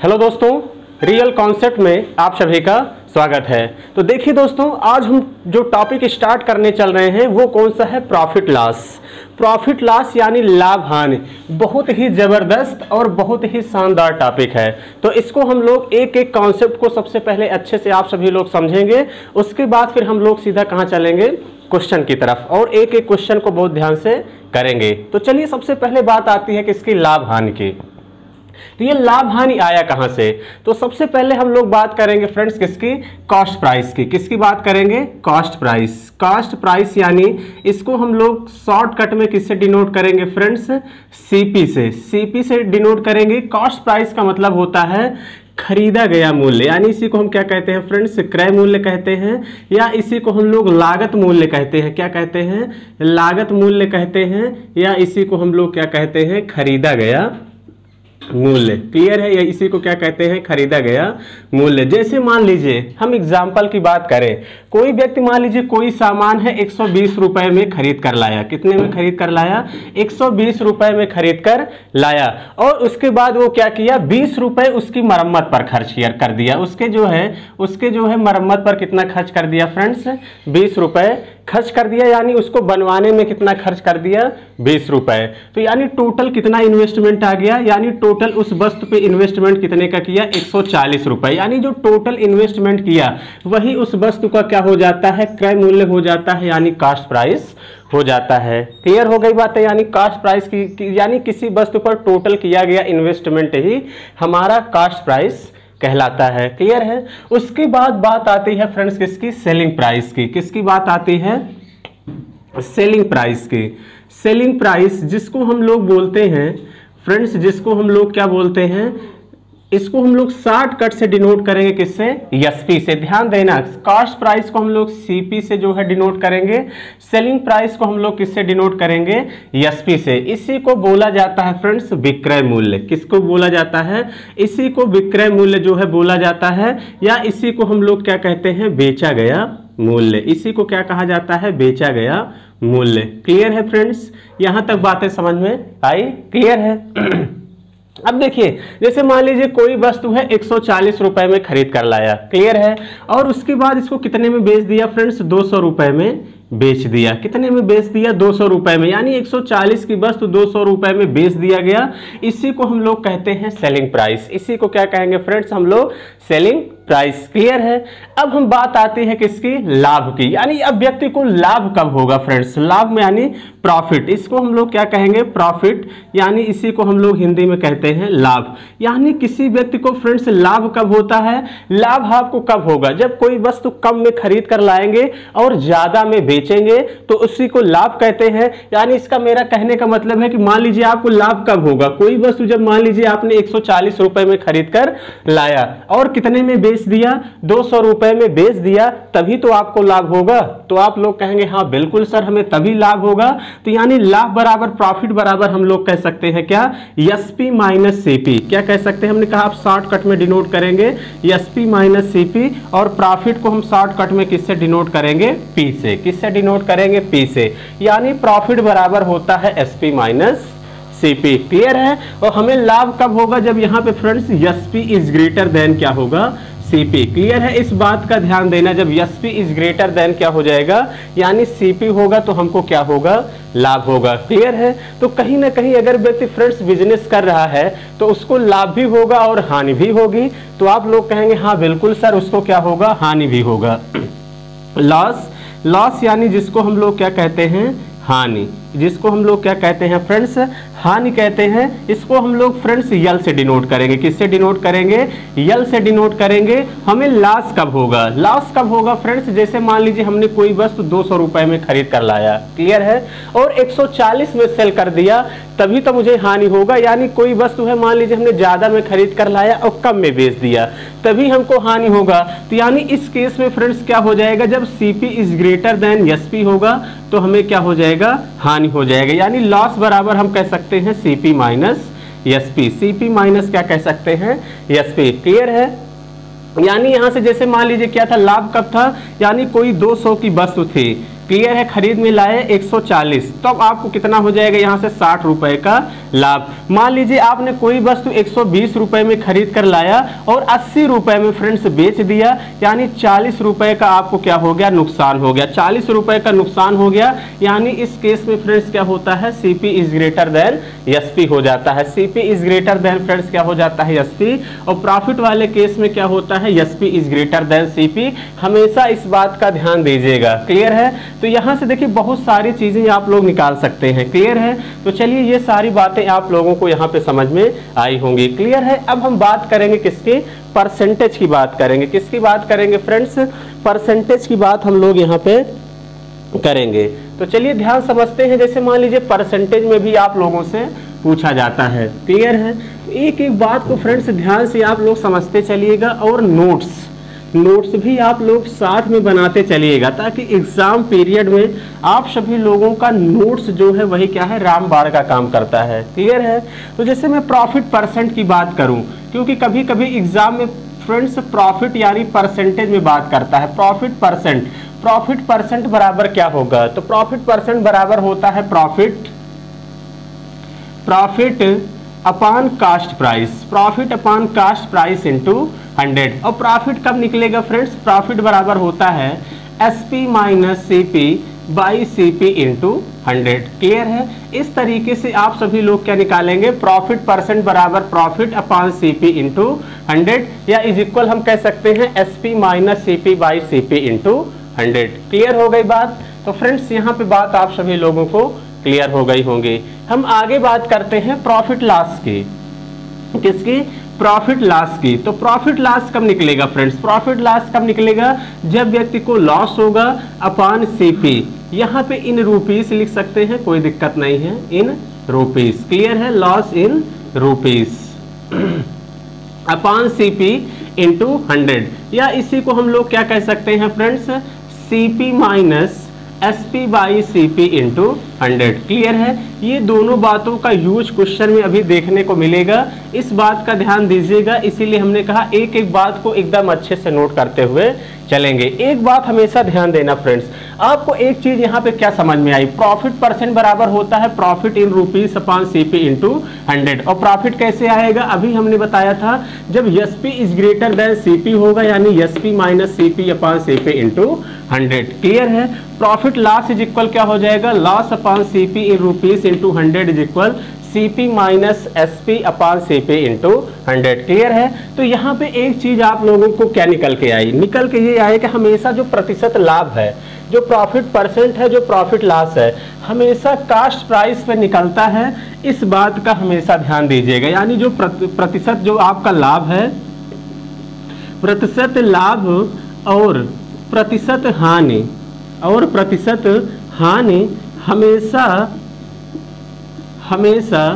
Hello दोस्तों, real concept में आप सभी का स्वागत है। तो देखिए दोस्तों, आज हम जो टॉपिक स्टार्ट करने चल रहे हैं वो कौन सा है, प्रॉफिट लॉस। प्रॉफिट लॉस यानी लाभ हानि, बहुत ही ज़बरदस्त और बहुत ही शानदार टॉपिक है। तो इसको हम लोग एक एक कॉन्सेप्ट को सबसे पहले अच्छे से आप सभी लोग समझेंगे, उसके बाद फिर हम लोग सीधा कहाँ चलेंगे, क्वेश्चन की तरफ, और एक एक क्वेश्चन को बहुत ध्यान से करेंगे। तो चलिए, सबसे पहले बात आती है किसकी, लाभ हानि की। तो ये लाभ हानि आया कहां से, तो सबसे पहले हम लोग बात करेंगे फ्रेंड्स किसकी, कॉस्ट प्राइस की। किसकी बात करेंगे, कॉस्ट प्राइस। कॉस्ट प्राइस यानी इसको हम लोग शॉर्टकट में किससे डिनोट करेंगे फ्रेंड्स, सीपी से। सीपी से डिनोट करेंगे। कॉस्ट प्राइस का मतलब होता है खरीदा गया मूल्य, यानी इसी को हम क्या कहते हैं फ्रेंड्स, क्रय मूल्य कहते हैं, या इसी को हम लोग लागत मूल्य कहते हैं। क्या कहते हैं, लागत मूल्य कहते हैं, या इसी को हम लोग क्या कहते हैं, खरीदा गया मूल्य। क्लियर है, या इसी को क्या कहते हैं, खरीदा गया मूल्य। जैसे मान लीजिए हम एग्जाम्पल की बात करें, कोई व्यक्ति मान लीजिए कोई सामान है 120 रुपए में खरीद कर लाया। कितने में खरीद कर लाया, 120 रुपए में खरीद कर लाया, और उसके बाद वो क्या किया, 20 रुपए उसकी मरम्मत पर खर्च कर दिया। उसके जो है मरम्मत पर कितना खर्च कर दिया फ्रेंड्स, 20 रुपए खर्च कर दिया, यानी उसको बनवाने में कितना खर्च कर दिया, 20 रुपए। तो यानी टोटल कितना इन्वेस्टमेंट आ गया, यानी टोटल उस वस्तु पे इन्वेस्टमेंट कितने का किया, 140 रुपए। यानी जो टोटल इन्वेस्टमेंट किया वही उस वस्तु का क्या हो जाता है, क्रय मूल्य हो जाता है, यानी कॉस्ट प्राइस हो जाता है। क्लियर हो गई बात है, यानी कॉस्ट प्राइस की यानी किसी वस्तु पर टोटल किया गया इन्वेस्टमेंट ही हमारा कॉस्ट प्राइस कहलाता है। क्लियर है। उसके बाद बात आती है फ्रेंड्स किसकी, सेलिंग प्राइस की। किसकी बात आती है, सेलिंग प्राइस की। सेलिंग प्राइस जिसको हम लोग बोलते हैं फ्रेंड्स, जिसको हम लोग क्या बोलते हैं, इसको हम लोग शॉर्टकट से डिनोट करेंगे किससे, एसपी से। ध्यान देना, कॉस्ट प्राइस को हम लोग सीपी से जो है डिनोट करेंगे, सेलिंग प्राइस को हम लोग किससे डिनोट करेंगे, एसपी से। इसी को बोला जाता है फ्रेंड्स विक्रय मूल्य। किसको बोला जाता है, इसी को विक्रय मूल्य जो है बोला जाता है, या इसी को हम लोग क्या कहते हैं, बेचा गया मूल्य। इसी को क्या कहा जाता है, बेचा गया मूल्य। क्लियर है फ्रेंड्स, यहां तक बातें समझ में आई, क्लियर है। अब देखिए, जैसे मान लीजिए कोई वस्तु है 140 रुपए में खरीद कर लाया। क्लियर है, और उसके बाद इसको कितने में बेच दिया फ्रेंड्स, 200 रुपए में बेच दिया। कितने में बेच दिया, 200 रुपए में, यानी 140 की वस्तु 200 रुपए में बेच दिया गया। इसी को हम लोग कहते हैं सेलिंग प्राइस। इसी को क्या कहेंगे फ्रेंड्स, हम लोग सेलिंग प्राइस। क्लियर है। अब हम बात आती है किसकी, लाभ की। यानी अब व्यक्ति को लाभ कब होगा फ्रेंड्स, लाभ में यानी प्रॉफिट। इसको हम लोग क्या कहेंगे, प्रॉफिट, यानी इसी को हम लोग हिंदी में कहते हैं लाभ। यानी किसी व्यक्ति को फ्रेंड्स लाभ कब होता है, लाभ आपको कब होगा, जब कोई वस्तु कम में खरीद कर लाएंगे और ज्यादा में बेचेंगे, तो उसी को लाभ कहते हैं। यानी इसका मेरा कहने का मतलब है कि मान लीजिए आपको लाभ कब होगा, कोई वस्तु जब मान लीजिए आपने 140 रुपए में खरीद कर लाया और कितने में बेच दिया, 200 रुपए में बेच दिया, तभी तो आपको लाभ होगा। तो आप लोग कहेंगे हाँ बिल्कुल सर, हमें तभी लाभ होगा। तो यानी लाभ बराबर प्रॉफिट बराबर हम लोग कह सकते हैं क्या, एसपी माइनस सीपी। क्या कह सकते हैं, हमने कहा आप शॉर्टकट में डिनोट करेंगे एसपी माइनस सीपी, और प्रॉफिट को हम शॉर्टकट में किससे डिनोट करेंगे, पी से। किससे डिनोट करेंगे, पी से। यानी प्रॉफिट बराबर होता है एसपी माइनस सीपी। क्लियर है। और हमें लाभ कब होगा, जब यहाँ पे friends SP is greater than क्या होगा, सीपी। क्लियर है, इस बात का ध्यान देना, जब एसपी इज ग्रेटर देन क्या हो जाएगा, यानी सीपी होगा, तो हमको क्या होगा, लाभ होगा। क्लियर है। तो कहीं ना कहीं अगर व्यक्ति फ्रेंड्स बिजनेस कर रहा है तो उसको लाभ भी होगा और हानि भी होगी। तो आप लोग कहेंगे हाँ बिल्कुल सर, उसको क्या होगा, हानि भी होगा। लॉस, लॉस यानी जिसको हम लोग क्या कहते हैं, हानि। जिसको हम लोग क्या कहते हैं फ्रेंड्स, हानि कहते हैं। इसको हम लोग फ्रेंड्स यल से डिनोट करेंगे। किससे डिनोट करेंगे, यल से डिनोट करेंगे। हमें लॉस कब होगा, लॉस कब होगा फ्रेंड्स, जैसे मान लीजिए हमने कोई वस्तु 200 रुपए में खरीद कर लाया। क्लियर है, और 140 में सेल कर दिया, तभी तो मुझे हानि होगा। यानी कोई वस्तु है मान लीजिए हमने ज्यादा में खरीद कर लाया और कम में बेच दिया, तभी हमको हानि होगा। तो यानी इस केस में फ्रेंड्स क्या हो जाएगा, जब CP is greater than SP होगा तो हमें क्या हो जाएगा, हानि हो जाएगा। यानी लॉस बराबर हम कह सकते हैं CP minus SP. CP minus क्या कह सकते हैं, एसपी। क्लियर है। यानी यहां से जैसे मान लीजिए क्या था, लाभ कब था, यानी कोई 200 की वस्तु थी, क्लियर है, खरीद में लाए 140, तो अब आपको कितना हो जाएगा यहाँ से 60 रुपए का लाभ। मान लीजिए आपने कोई वस्तु 120 रुपए में खरीद कर लाया और 80 रुपए में फ्रेंड्स बेच दिया, यानी 40 रुपए का आपको क्या हो गया, नुकसान हो गया। 40 रुपए का नुकसान हो गया, यानी इस केस में फ्रेंड्स क्या होता है, CP is greater than SP हो जाता है। CP is greater than friends क्या हो जाता है, एसपी। और प्रॉफिट वाले केस में क्या होता है, SP is greater than CP. हमेशा इस बात का ध्यान दीजिएगा। क्लियर है, तो यहाँ से देखिए बहुत सारी चीजें आप लोग निकाल सकते हैं। क्लियर है, तो चलिए ये सारी बातें आप लोगों को यहाँ पे समझ में आई होंगी। क्लियर है, अब हम बात करेंगे किसकी, परसेंटेज की बात करेंगे। किसकी बात करेंगे फ्रेंड्स, परसेंटेज की बात हम लोग यहाँ पे करेंगे। तो चलिए ध्यान समझते हैं। जैसे मान लीजिए परसेंटेज में भी आप लोगों से पूछा जाता है। क्लियर है, एक एक बात को फ्रेंड्स ध्यान से आप लोग समझते चलिएगा और नोट्स भी आप लोग साथ में बनाते चलिएगा, ताकि एग्जाम पीरियड में आप सभी लोगों का नोट्स जो है वही क्या है, रामबाण का काम करता है। क्लियर है, तो जैसे मैं प्रॉफिट परसेंट की बात करूं, क्योंकि कभी कभी एग्जाम में फ्रेंड्स प्रॉफिट यानी परसेंटेज में बात करता है। प्रॉफिट परसेंट बराबर क्या होगा, तो प्रॉफिट परसेंट बराबर होता है profit upon cost price. Profit upon cost price into 100। और प्रॉफिट कब निकलेगा फ्रेंड्स, प्रॉफिट बराबर होता है SP minus CP by CP into 100। Clear है, इस तरीके से आप सभी लोग क्या निकालेंगे, प्रॉफिट परसेंट बराबर प्रॉफिट अपॉन सीपी इंटू 100, या इज इक्वल हम कह सकते हैं SP minus CP by CP into 100। Clear हो गई बात। तो फ्रेंड्स यहाँ पे बात आप सभी लोगों को क्लियर हो गई होंगी। हम आगे बात करते हैं प्रॉफिट लॉस की। किसकी, प्रॉफिट लॉस की। तो प्रॉफिट लॉस कब निकलेगा फ्रेंड्स, प्रॉफिट लॉस कब निकलेगा, जब व्यक्ति को लॉस होगा अपॉन सीपी। यहाँ पे इन रुपीस लिख सकते हैं, कोई दिक्कत नहीं है, इन रुपीस। क्लियर है, loss in rupees upon CP into 100, या इसी को हम लोग क्या कह सकते हैं friends, CP minus SP by CP into 100। Clear है, ये दोनों बातों का यूज क्वेश्चन में अभी देखने को मिलेगा, इस बात का ध्यान दीजिएगा। इसीलिए हमने कहा एक एक बात को एकदम अच्छे से नोट करते हुए चलेंगे। एक बात हमेशा ध्यान देना फ्रेंड्स, आपको एक चीज यहाँ पे क्या समझ में आई, प्रॉफिट परसेंट बराबर होता है profit in rupees upon CP into 100। और प्रॉफिट कैसे आएगा, अभी हमने बताया था जब SP is greater than CP होगा, यानी SP minus CP upon CP into 100। Clear है, प्रॉफिट लॉस इज इक्वल क्या हो जाएगा, loss upon CP in rupees into 100 is equal CP minus SP upon CP into 100। Clear है, तो यहाँ पे एक चीज आप लोगों को क्या निकल के आई, निकल के ये आए कि हमेशा जो प्रतिशत लाभ है, जो प्रॉफिट परसेंट है, जो प्रॉफिट लॉस है, हमेशा कास्ट प्राइस पे निकलता है। इस बात का हमेशा ध्यान दीजिएगा। यानी जो प्रतिशत जो आपका लाभ है, प्रतिशत लाभ और प्रतिशत हानि हमेशा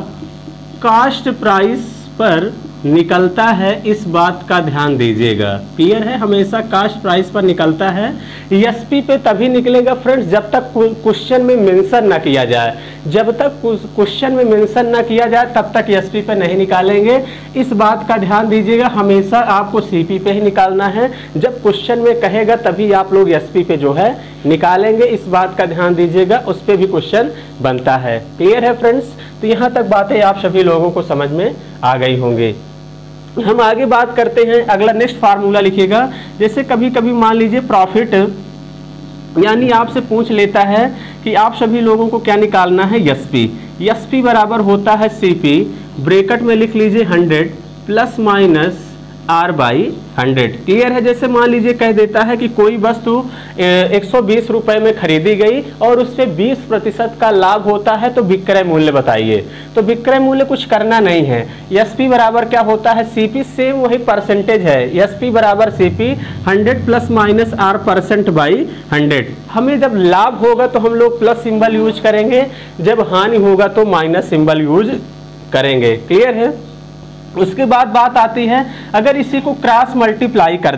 कास्ट प्राइस पर निकलता है, इस बात का ध्यान दीजिएगा। क्लियर है, हमेशा कास्ट प्राइस पर निकलता है। एसपी पे तभी निकलेगा फ्रेंड्स जब तक क्वेश्चन में मेंशन ना किया जाए। जब तक क्वेश्चन में मेंशन ना किया जाए तब तक एसपी पे नहीं निकालेंगे, इस बात का ध्यान दीजिएगा। हमेशा आपको सीपी पे ही निकालना है, जब क्वेश्चन में कहेगा तभी आप लोग एसपी पे जो है निकालेंगे, इस बात का ध्यान दीजिएगा, उस पर भी क्वेश्चन बनता है। क्लियर है फ्रेंड्स, तो यहाँ तक बातें आप सभी लोगों को समझ में आ गई होंगी। हम आगे बात करते हैं, अगला नेक्स्ट फार्मूला लिखिएगा। जैसे कभी कभी मान लीजिए प्रॉफिट यानी आपसे पूछ लेता है कि आप सभी लोगों को क्या निकालना है, एसपी बराबर होता है सीपी, ब्रैकेट में लिख लीजिए 100 plus minus R by 100। Clear है, जैसे मान लीजिए कह देता है कि कोई वस्तु 120 रुपए में खरीदी गई और उस पर 20% का लाभ होता है, तो विक्रय मूल्य बताइए। तो विक्रय मूल्य कुछ करना नहीं है, एसपी बराबर क्या होता है, सीपी, सेम वही परसेंटेज है, एसपी बराबर CP 100 plus minus are percent by 100। हमें जब लाभ होगा तो हम लोग प्लस सिंबल यूज करेंगे, जब हानि होगा तो माइनस सिंबल यूज करेंगे। क्लियर है, उसके बाद बात आती है, अगर इसी को क्रॉस मल्टीप्लाई कर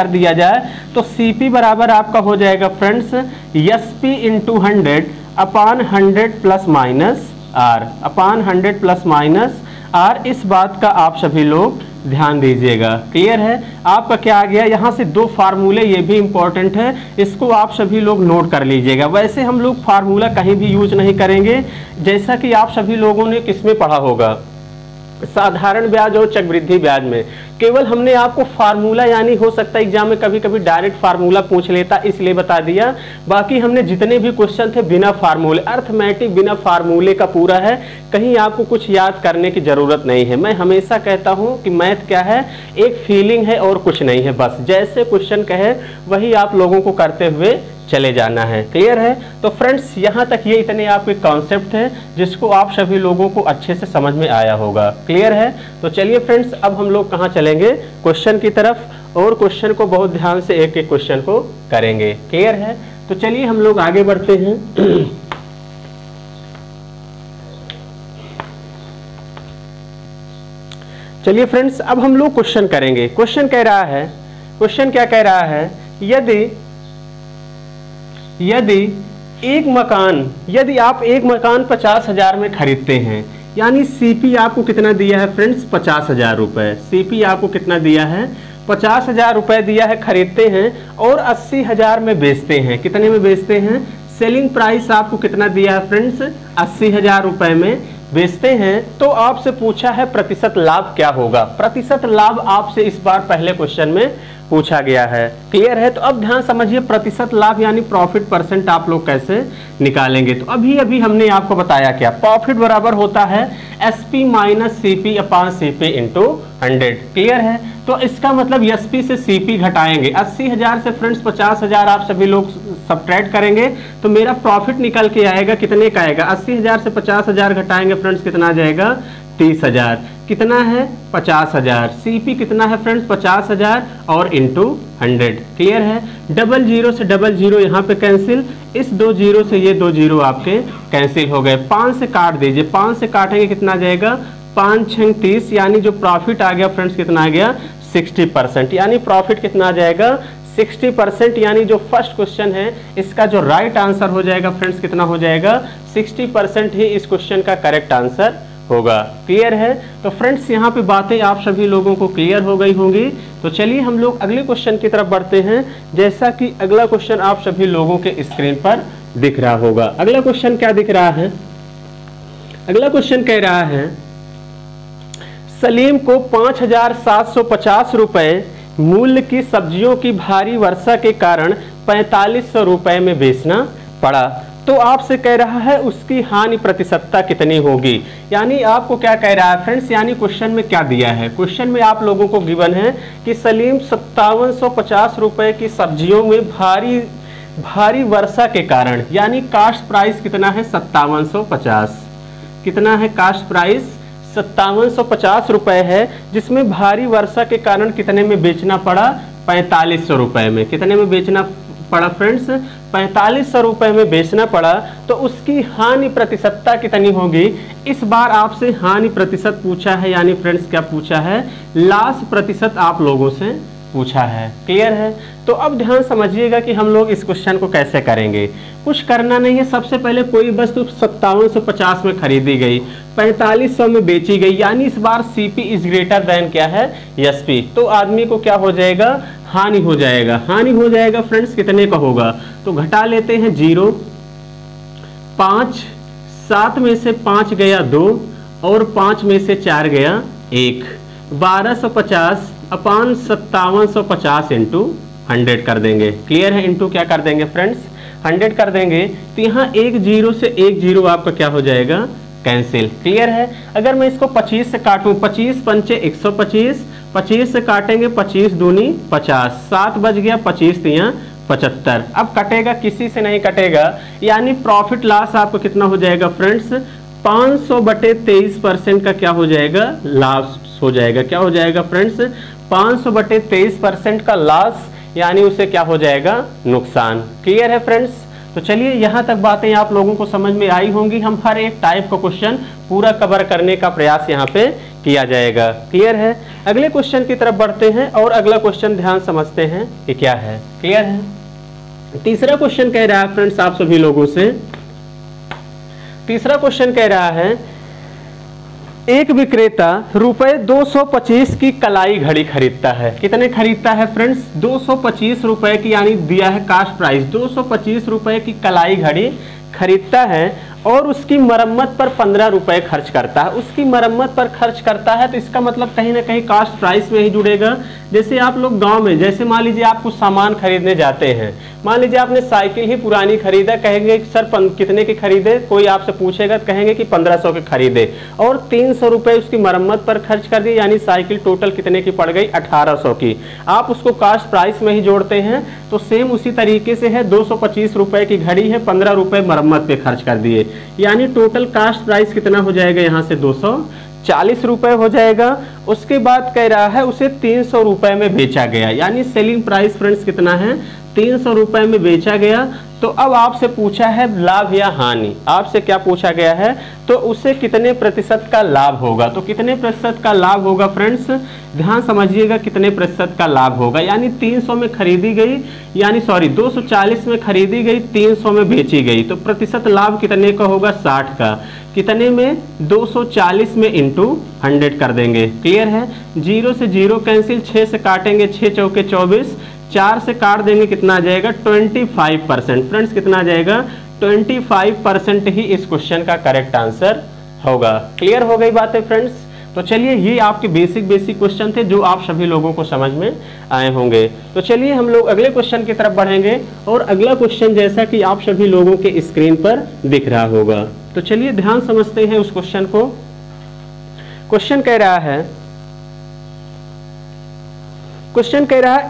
दिया जाए, तो सीपी बराबर आपका हो जाएगा friends SP into 100 upon 100 plus minus R, upon 100 plus minus R. इस बात का आप सभी लोग ध्यान दीजिएगा। क्लियर है? आपका क्या आ गया यहाँ से, दो फार्मूले, ये भी इंपॉर्टेंट है, इसको आप सभी लोग नोट कर लीजिएगा। वैसे हम लोग फार्मूला कहीं भी यूज नहीं करेंगे, जैसा कि आप सभी लोगों ने किसमें पढ़ा होगा, साधारण ब्याज और चक्रवृद्धि ब्याज में। केवल हमने आपको फार्मूला, यानी हो सकता है एग्जाम में कभी कभी डायरेक्ट फार्मूला पूछ लेता, इसलिए बता दिया। बाकी हमने जितने भी क्वेश्चन थे बिना फार्मूले, अर्थमेटिक बिना फार्मूले का पूरा है, कहीं आपको कुछ याद करने की जरूरत नहीं है। मैं हमेशा कहता हूं कि मैथ क्या है, एक फीलिंग है और कुछ नहीं है, बस जैसे क्वेश्चन कहे वही आप लोगों को करते हुए चले जाना है। क्लियर है? तो फ्रेंड्स यहाँ तक ये इतने आपके कॉन्सेप्ट है जिसको आप सभी लोगों को अच्छे से समझ में आया होगा। क्लियर है? तो चलिए फ्रेंड्स, अब हम लोग कहाँ चलेंगे, क्वेश्चन की तरफ, और क्वेश्चन को बहुत ध्यान से एक एक क्वेश्चन को करेंगे। क्लियर है? तो चलिए हम लोग आगे बढ़ते हैं। चलिए फ्रेंड्स, अब हम लोग क्वेश्चन करेंगे। क्वेश्चन कह रहा है, क्वेश्चन क्या कह रहा है, यदि आप एक मकान 50,000 में खरीदते हैं, यानी सीपी आपको कितना दिया है फ्रेंड्स, 50,000 रुपए। सीपी आपको कितना दिया है, 50,000 रुपए दिया है, खरीदते हैं और 80,000 में बेचते हैं। कितने में बेचते हैं, सेलिंग प्राइस आपको कितना दिया है फ्रेंड्स, 80,000 रुपए में बेचते हैं। तो आपसे पूछा है प्रतिशत लाभ क्या होगा। प्रतिशत लाभ आपसे इस बार पहले क्वेश्चन में पूछा गया है। क्लियर है? तो अब ध्यान समझिए, प्रतिशत लाभ यानी प्रॉफिट परसेंट आप लोग कैसे निकालेंगे। तो अभी हमने आपको बताया क्या, प्रॉफिट बराबर होता है SP minus CP upon CP into 100। Clear है? तो इसका मतलब एसपी से सीपी घटाएंगे, 80,000 से फ्रेंड्स 50,000 आप सभी लोग सब्ट्रैक्ट करेंगे तो मेरा प्रॉफिट निकल के आएगा, कितने का आएगा, 80,000 से 50,000 घटाएंगे फ्रेंड्स, कितना आ जाएगा, 30,000। कितना है, 50,000। सीपी कितना है फ्रेंड्स, 50,000 और इंटू 100। क्लियर है? डबल जीरो से डबल जीरो यहाँ पे कैंसिल, इस 2 जीरो से ये 2 जीरो आपके कैंसिल हो गए। 5 से काट दीजिए, 5 से काटेंगे कितना आ जाएगा, 5 6 30, यानी जो प्रॉफिट आ गया फ्रेंड्स कितना आ गया, 60%। यानी प्रॉफिट कितना आ जाएगा, 60%। यानी जो फर्स्ट क्वेश्चन है इसका जो राइट आंसर हो जाएगा फ्रेंड्स कितना हो जाएगा, 60% ही इस क्वेश्चन का करेक्ट आंसर होगा। क्लियर है? तो फ्रेंड्स यहाँ पे बातें आप सभी लोगों को क्लियर हो गई होंगी। तो चलिए हम लोग अगले क्वेश्चन की तरफ बढ़ते हैं। जैसा कि अगला क्वेश्चन आप सभी लोगों के स्क्रीन पर दिख रहा होगा। अगला क्वेश्चन क्या दिख रहा है, अगला क्वेश्चन कह रहा है, सलीम को 5,750 रुपए मूल्य की सब्जियों की भारी वर्षा के कारण 4,500 रुपए में बेचना पड़ा। तो आपसे कह रहा है उसकी हानि प्रतिशतता कितनी होगी। यानी आपको क्या कह रहा है फ्रेंड्स, यानी क्वेश्चन में क्या दिया है, क्वेश्चन में आप लोगों को गिवन है कि सलीम 5750 रुपए की सब्जियों में भारी वर्षा के कारण, यानी कास्ट प्राइस कितना है, 5750। कितना है कास्ट प्राइस, 5750 रुपए है, जिसमें भारी वर्षा के कारण कितने में बेचना पड़ा, 4500 रुपए में। कितने में बेचना पड़ा फ्रेंड्स, 4500 रुपए में बेचना पड़ा। तो उसकी हानि प्रतिशतता कितनी होगी। इस बार आपसे हानि प्रतिशत पूछा है, यानी फ्रेंड्स क्या पूछा है, लॉस प्रतिशत आप लोगों से पूछा है। क्लियर है? तो अब ध्यान समझिएगा कि हम लोग इस क्वेश्चन को कैसे करेंगे। कुछ करना नहीं है, सबसे पहले कोई वस्तु 5750 में खरीदी गई, 4500 में बेची गई, यानी इस बार सीपी इज ग्रेटर देन क्या है, एसपी। तो आदमी को क्या हो जाएगा, हानि हो जाएगा। हानि हो जाएगा फ्रेंड्स कितने का होगा, तो घटा लेते हैं 0, 5, 7 में से 5 गया 2 और 5 में से 4 गया 1, 1250 अपॉन 5750 इंटू 100 कर देंगे। क्लियर है? इंटू क्या कर देंगे फ्रेंड्स, 100 कर देंगे। तो यहाँ 1 0 से 1 0 आपका क्या हो जाएगा, कैंसिल। क्लियर है? अगर मैं इसको 25 से काटूं, 25 पंचे 125, 25 से काटेंगे 25 दूनी 50, 7 बच गया, 25 तियां 75। अब कटेगा, किसी से नहीं कटेगा, यानी प्रॉफिट लॉस आपको कितना हो जाएगा फ्रेंड्स, 500/23% का क्या हो जाएगा, लॉस हो जाएगा। क्या हो जाएगा फ्रेंड्स, 500/23% का लॉस, यानी उसे क्या हो जाएगा, नुकसान। क्लियर है फ्रेंड्स? तो चलिए यहाँ तक बातें आप लोगों को समझ में आई होंगी। हम हर एक टाइप का क्वेश्चन पूरा कवर करने का प्रयास यहाँ पे किया जाएगा। क्लियर है? अगले क्वेश्चन की तरफ बढ़ते हैं और अगला क्वेश्चन ध्यान समझते हैं कि क्या है। क्लियर है? तीसरा क्वेश्चन कह रहा है फ्रेंड्स आप सभी लोगों से, तीसरा क्वेश्चन कह रहा है एक विक्रेता रुपए 225 की कलाई घड़ी खरीदता है। कितने खरीदता है फ्रेंड्स? 225 रुपए की, यानी दिया है कास्ट प्राइस 225 रुपए की कलाई घड़ी खरीदता है और उसकी मरम्मत पर 15 रुपए खर्च करता है। उसकी मरम्मत पर खर्च करता है तो इसका मतलब कहीं ना कहीं कास्ट प्राइस में ही जुड़ेगा। जैसे आप लोग गांव में, जैसे मान लीजिए आप कुछ सामान खरीदने जाते हैं, मान लीजिए आपने साइकिल ही पुरानी खरीदा, कहेंगे सर कितने की खरीदे, कोई आपसे पूछेगा तो कहेंगे कि 1500 के खरीदे और 300 रुपए उसकी मरम्मत पर खर्च कर दिए, यानी साइकिल टोटल कितने की पड़ गई? 1800 की। आप उसको कास्ट प्राइस में ही जोड़ते हैं। तो सेम उसी तरीके से है, 225 रुपए की घड़ी है, 15 रुपए मरम्मत पे खर्च कर दिए, यानी टोटल कास्ट प्राइस कितना हो जाएगा? यहाँ से 240 रुपए हो जाएगा। उसके बाद कह रहा है उसे 300 रुपए में बेचा गया, यानी सेलिंग प्राइस फ्रेंड्स कितना है? 300 रुपए में बेचा गया। तो अब आपसे पूछा है लाभ या हानि, आपसे क्या पूछा गया है? तो उसे कितने प्रतिशत का लाभ होगा? तो कितने प्रतिशत का लाभ होगा फ्रेंड्स? ध्यान समझिएगा, कितने प्रतिशत का लाभ होगा, यानी 300 में खरीदी गई, यानी सॉरी 240 में खरीदी गई, 300 में बेची गई, तो प्रतिशत लाभ कितने का होगा? 60 का। कितने में? 240 में इंटू 100 कर देंगे। क्लियर है? 0 से 0 कैंसिल, 6 से काटेंगे, 6 चौके 24, 4 से काट देंगे, कितना आ जाएगा? 25%। फ्रेंड्स कितना आ जाएगा? 25% ही इस क्वेश्चन का करेक्ट आंसर होगा। क्लियर हो गई बात है फ्रेंड्स? तो चलिए, ये आपके बेसिक क्वेश्चन थे जो आप सभी लोगों को समझ में आए होंगे। तो चलिए हम लोग अगले क्वेश्चन की तरफ बढ़ेंगे और अगला क्वेश्चन जैसा कि आप सभी लोगों के स्क्रीन पर दिख रहा होगा, तो चलिए ध्यान समझते हैं उस क्वेश्चन को। क्वेश्चन कह रहा है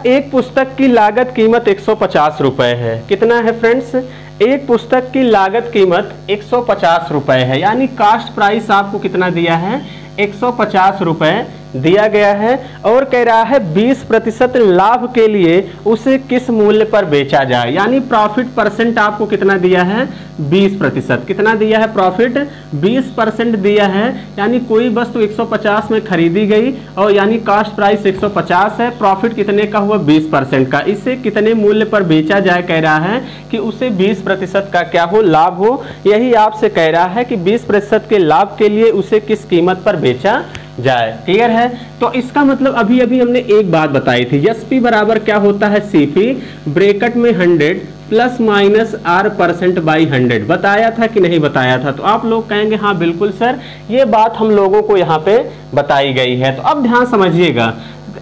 एक पुस्तक की लागत कीमत 150 रुपए है। कितना है फ्रेंड्स? एक पुस्तक की लागत कीमत 150 रुपए है, यानी कास्ट प्राइस आपको कितना दिया है? 150 रुपए दिया गया है और कह रहा है 20% लाभ के लिए उसे किस मूल्य पर बेचा जाए, यानी प्रॉफिट परसेंट आपको कितना दिया है? 20%। कितना दिया है? प्रॉफिट 20% दिया है, यानी कोई वस्तु 150 में खरीदी गई और यानी कास्ट प्राइस 150 है, प्रॉफिट कितने का हुआ? 20% का। इसे कितने मूल्य पर बेचा जाए? कह रहा है कि उसे 20% का क्या हो? लाभ हो। यही आपसे कह रहा है कि 20% के लाभ के लिए उसे किस कीमत पर बेचा जाए। क्लियर है? तो इसका मतलब अभी हमने एक बात बताई थी, एसपी बराबर क्या होता है? सीपी ब्रैकेट में 100 प्लस माइनस R% बाई 100। बताया था कि नहीं बताया था? तो आप लोग कहेंगे हाँ बिल्कुल सर, ये बात हम लोगों को यहाँ पे बताई गई है। तो अब ध्यान समझिएगा,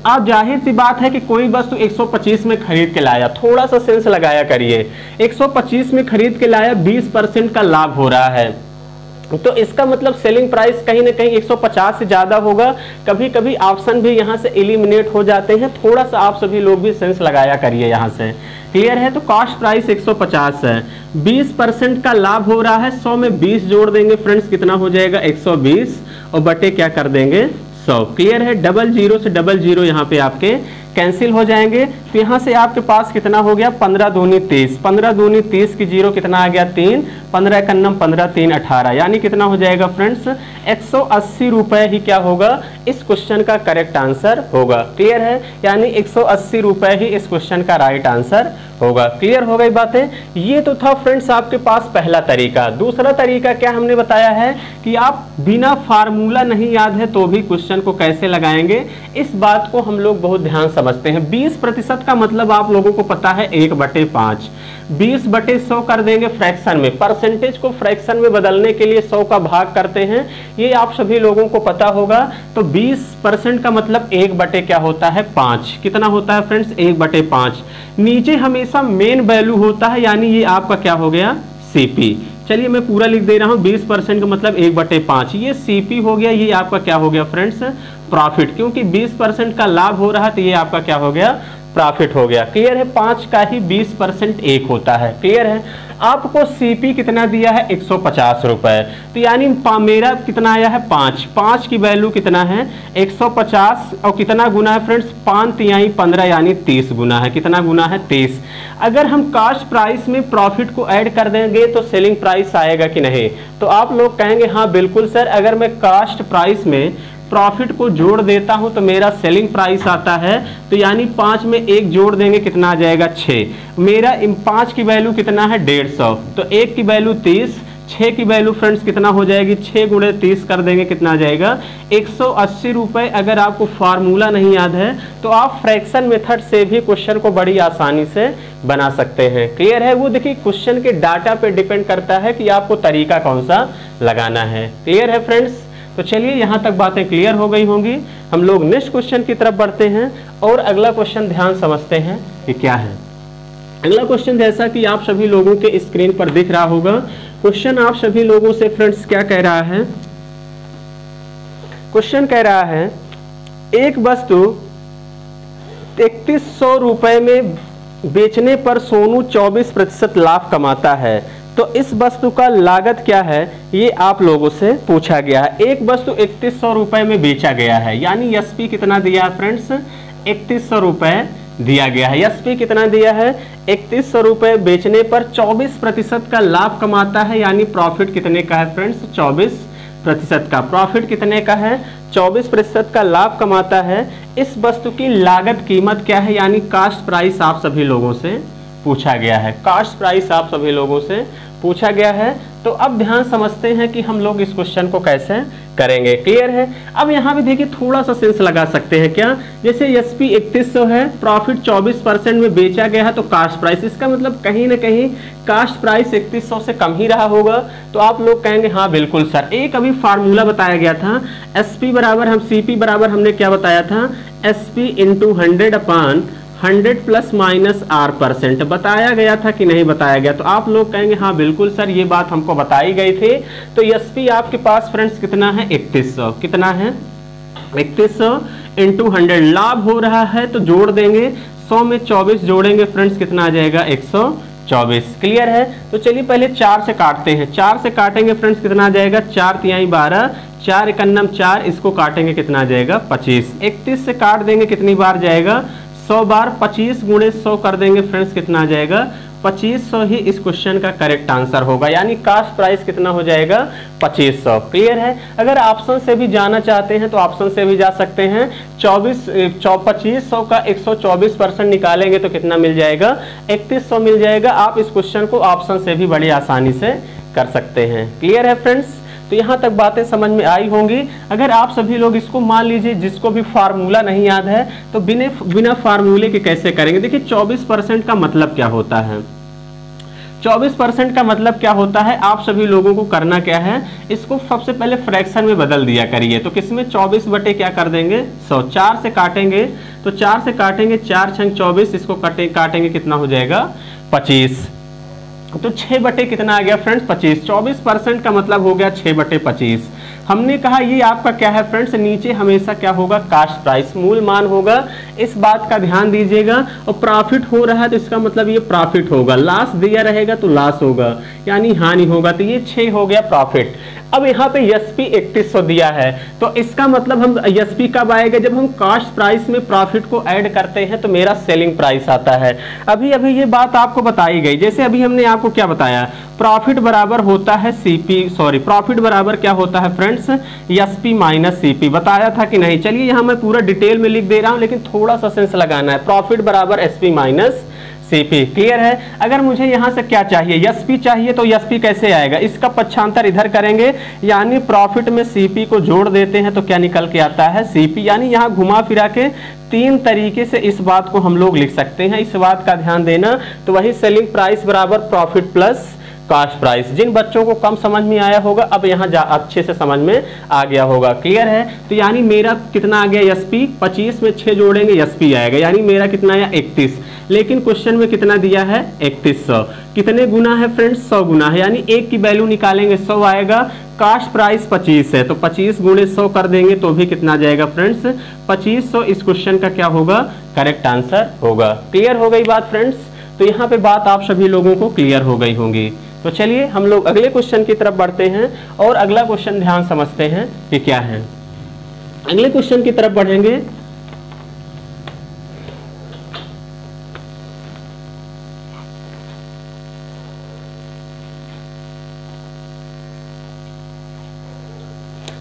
आप जाहिर सी बात है कि कोई वस्तु 125 में खरीद के लाया, थोड़ा सा सेंस लगाया करिए, 125 में खरीद के लाया, 20% का लाभ हो रहा है, तो इसका मतलब सेलिंग प्राइस कहीं ना कहीं 150 से ज्यादा होगा। कभी कभी ऑप्शन भी यहाँ से एलिमिनेट हो जाते हैं, थोड़ा सा आप सभी लोग भी सेंस लगाया करिए यहाँ से। क्लियर है? तो कॉस्ट प्राइस 150 है, 20% का लाभ हो रहा है, 100 में 20 जोड़ देंगे फ्रेंड्स, कितना हो जाएगा? 120 और बटे क्या कर देंगे? 100। क्लियर है? 00 से 00 यहाँ पे आपके कैंसिल हो जाएंगे। तो यहाँ से आपके पास कितना हो गया? 15 दूनी 30, 15 दूनी 30 की 0 कितना आ गया? 3, 15 का नम 15, 3 18, यानी कितना हो जाएगा फ्रेंड्स? 180 रुपए ही क्या होगा? इस क्वेश्चन का करेक्ट आंसर होगा। क्लियर है? यानी 180 रुपए ही इस क्वेश्चन का राइट आंसर होगा। क्लियर हो गई बातें? ये तो था फ्रेंड्स आपके पास पहला तरीका। दूसरा तरीका क्या हमने बताया है कि आप बिना फार्मूला नहीं याद है तो भी क्वेश्चन को कैसे लगाएंगे, इस बात को हम लोग बहुत ध्यान समझते हैं। 20% का मतलब आप लोगों को पता है 1/5, 20/100 कर देंगे फ्रैक्शन में। परसेंटेज को फ्रैक्शन में बदलने के लिए 100 का भाग करते हैं, ये आप सभी लोगों को पता होगा। तो 20% का मतलब 1/, क्या होता है? 5। कितना होता है फ्रेंड्स? 1/5। नीचे हमेशा मेन वैल्यू होता है, यानी ये आपका क्या हो गया? सीपी। चलिए मैं पूरा लिख दे रहा हूँ, 20% का मतलब 1/5, ये सीपी हो गया, ये आपका क्या हो गया फ्रेंड्स? प्रॉफिट। क्योंकि 20% का लाभ हो रहा है तो ये आपका क्या हो गया? प्रॉफिट हो गया। क्लियर है? 5 का ही 20% 1 होता है। क्लियर है? आपको सीपी कितना दिया है? 150 रुपए, तो यानी मेरा कितना आया है? 5 की वैल्यू कितना है? 150 और कितना गुना है फ्रेंड्स? 5 तिहाई 15 यानी 30 गुना है। कितना गुना है? 30। अगर हम कास्ट प्राइस में प्रॉफिट को ऐड कर देंगे तो सेलिंग प्राइस आएगा कि नहीं? तो आप लोग कहेंगे हाँ बिल्कुल सर, अगर मैं कास्ट प्राइस में प्रॉफिट को जोड़ देता हूं तो मेरा सेलिंग प्राइस आता है, तो यानी 5 में 1 जोड़ देंगे, कितना आ जाएगा? 6। मेरा 5 की वैल्यू कितना है? 150, तो 1 की वैल्यू 30, 6 की वैल्यू फ्रेंड्स कितना हो जाएगी, 6 गुणे 30 कर देंगे कितना आ जाएगा 180 रुपए। अगर आपको फार्मूला नहीं याद है तो आप फ्रैक्शन मेथड से भी क्वेश्चन को बड़ी आसानी से बना सकते हैं। क्लियर है? वो देखिए क्वेश्चन के डाटा पे डिपेंड करता है कि आपको तरीका कौन सा लगाना है। क्लियर है फ्रेंड्स? तो चलिए यहाँ तक बातें क्लियर हो गई होंगी। हम लोग नेक्स्ट क्वेश्चन की तरफ बढ़ते हैं और अगला क्वेश्चन ध्यान समझते हैं कि क्या है। अगला क्वेश्चन जैसा कि आप सभी लोगों के स्क्रीन पर दिख रहा होगा, क्वेश्चन आप सभी लोगों से फ्रेंड्स क्या कह रहा है, क्वेश्चन कह रहा है एक वस्तु 3100 रुपए में बेचने पर सोनू 24% लाभ कमाता है, तो इस वस्तु का लागत क्या है, ये आप लोगों से पूछा गया है। एक वस्तु 3100 रुपए में बेचा गया है, यानी एसपी कितना दिया है फ्रेंड्स, 3100 रुपए दिया गया है। एसपी कितना दिया है, 3100 रुपए बेचने पर 24% का लाभ कमाता है, यानी प्रॉफिट कितने का है फ्रेंड्स, 24% का। प्रॉफिट कितने का है, 24% का लाभ कमाता है। इस वस्तु की लागत कीमत क्या है, यानी कास्ट प्राइस आप सभी लोगों से पूछा गया है। कास्ट प्राइस आप सभी लोगों से पूछा गया है। तो अब ध्यान समझते हैं कि हम लोग इस क्वेश्चन को कैसे करेंगे। क्लियर है? अब यहाँ भी देखिए थोड़ा सा सेंस लगा सकते हैं क्या, जैसे एसपी 3100 है, प्रॉफिट 24% में बेचा गया है, तो कास्ट प्राइस, इसका मतलब कहीं ना कहीं कास्ट प्राइस 3100 से कम ही रहा होगा। तो आप लोग कहेंगे हाँ बिल्कुल सर। एक अभी फार्मूला बताया गया था, एसपी बराबर हम सीपी बराबर हमने क्या बताया था, SP into 100 upon 100 plus minus R% बताया गया था कि नहीं बताया गया। तो आप लोग कहेंगे हाँ बिल्कुल सर ये बात हमको बताई गई थी। तो एसपी आपके पास फ्रेंड्स कितना है, 3100, कितना है 3100 इंटू 100, लाभ हो रहा है तो जोड़ देंगे, 100 में 24 जोड़ेंगे फ्रेंड्स कितना आ जाएगा 124। क्लियर है? तो चलिए पहले 4 से काटते हैं, 4 से काटेंगे फ्रेंड्स कितना आ जाएगा, 4 तिहाई 12, 4 एकन्नम 4, इसको काटेंगे कितना आ जाएगा 25। 31 से काट देंगे कितनी बार जाएगा, 100 बार, 25 गुणे 100 कर देंगे फ्रेंड्स कितना आ जाएगा 2500 ही इस क्वेश्चन का करेक्ट आंसर होगा, यानी कास्ट प्राइस कितना हो जाएगा 2500। क्लियर है? अगर ऑप्शन से भी जाना चाहते हैं तो ऑप्शन से भी जा सकते हैं। 2500 का 124% निकालेंगे तो कितना मिल जाएगा 3100 मिल जाएगा। आप इस क्वेश्चन को ऑप्शन से भी बड़ी आसानी से कर सकते हैं। क्लियर है फ्रेंड्स? तो यहाँ तक बातें समझ में आई होंगी। अगर आप सभी लोग इसको मान लीजिए जिसको भी फार्मूला नहीं याद है तो बिना फार्मूले के कैसे करेंगे। देखिए 24% का मतलब क्या होता है, 24% का मतलब क्या होता है, आप सभी लोगों को करना क्या है, इसको सबसे पहले फ्रैक्शन में बदल दिया करिए। तो किसमें 24 बटे क्या कर देंगे 100, 4 से काटेंगे तो 4 से काटेंगे 4 छंग 24, इसको काटेंगे कितना हो जाएगा 25। तो 6 बटे कितना आ गया फ्रेंड्स 25। 24% का मतलब हो गया 6 बटे 25। हमने कहा ये आपका क्या है फ्रेंड्स, नीचे हमेशा क्या होगा कास्ट प्राइस, मूल मान होगा, इस बात का ध्यान दीजिएगा। और प्रॉफिट हो रहा है तो इसका मतलब ये प्रॉफिट होगा, लॉस दिया रहेगा तो लॉस होगा, यानी हानि होगा। तो ये 6 हो गया प्रॉफिट। अब यहाँ पे एसपी 3100 दिया है तो इसका मतलब हम एसपी कब आएगा, जब हम कास्ट प्राइस में प्रॉफिट को ऐड करते हैं तो मेरा सेलिंग प्राइस आता है। अभी अभी ये बात आपको बताई गई, जैसे अभी हमने आपको क्या बताया, प्रॉफिट बराबर होता है प्रॉफिट बराबर क्या होता है फ्रेंड्स एसपी माइनस सीपी, बताया था कि नहीं। चलिए यहाँ मैं पूरा डिटेल में लिख दे रहा हूँ लेकिन थोड़ा सा सेंस लगाना है। प्रॉफिट बराबर एसपी माइनस सीपी। क्लियर है? अगर मुझे यहां से क्या चाहिए, एसपी चाहिए, तो एसपी कैसे आएगा, इसका पक्षांतर इधर करेंगे, यानी प्रॉफिट में सीपी को जोड़ देते हैं तो क्या निकल के आता है सीपी। यानी यहां घुमा फिरा के 3 तरीके से इस बात को हम लोग लिख सकते हैं, इस बात का ध्यान देना। तो वही सेलिंग प्राइस बराबर प्रॉफिट प्लस कास्ट प्राइस। जिन बच्चों को कम समझ में आया होगा अब यहाँ अच्छे से समझ में आ गया होगा। क्लियर है? तो यानी मेरा कितना आ गया एसपी, 25 में 6 जोड़ेंगे एसपी आएगा, यानी मेरा कितना आया 31। लेकिन क्वेश्चन में कितना दिया है 3100, कितने गुना है फ्रेंड्स 100 गुना है, यानी 1 की वैल्यू निकालेंगे 100 आएगा। कास्ट प्राइस 25 है तो 25 गुणे 100 कर देंगे तो भी कितना जाएगा फ्रेंड्स 2500। इस क्वेश्चन का क्या होगा करेक्ट आंसर होगा। क्लियर हो गई बात फ्रेंड्स? तो यहाँ पे बात आप सभी लोगों को क्लियर हो गई होंगी। तो चलिए हम लोग अगले क्वेश्चन की तरफ बढ़ते हैं और अगला क्वेश्चन ध्यान समझते हैं कि क्या है। अगले क्वेश्चन की तरफ बढ़ेंगे।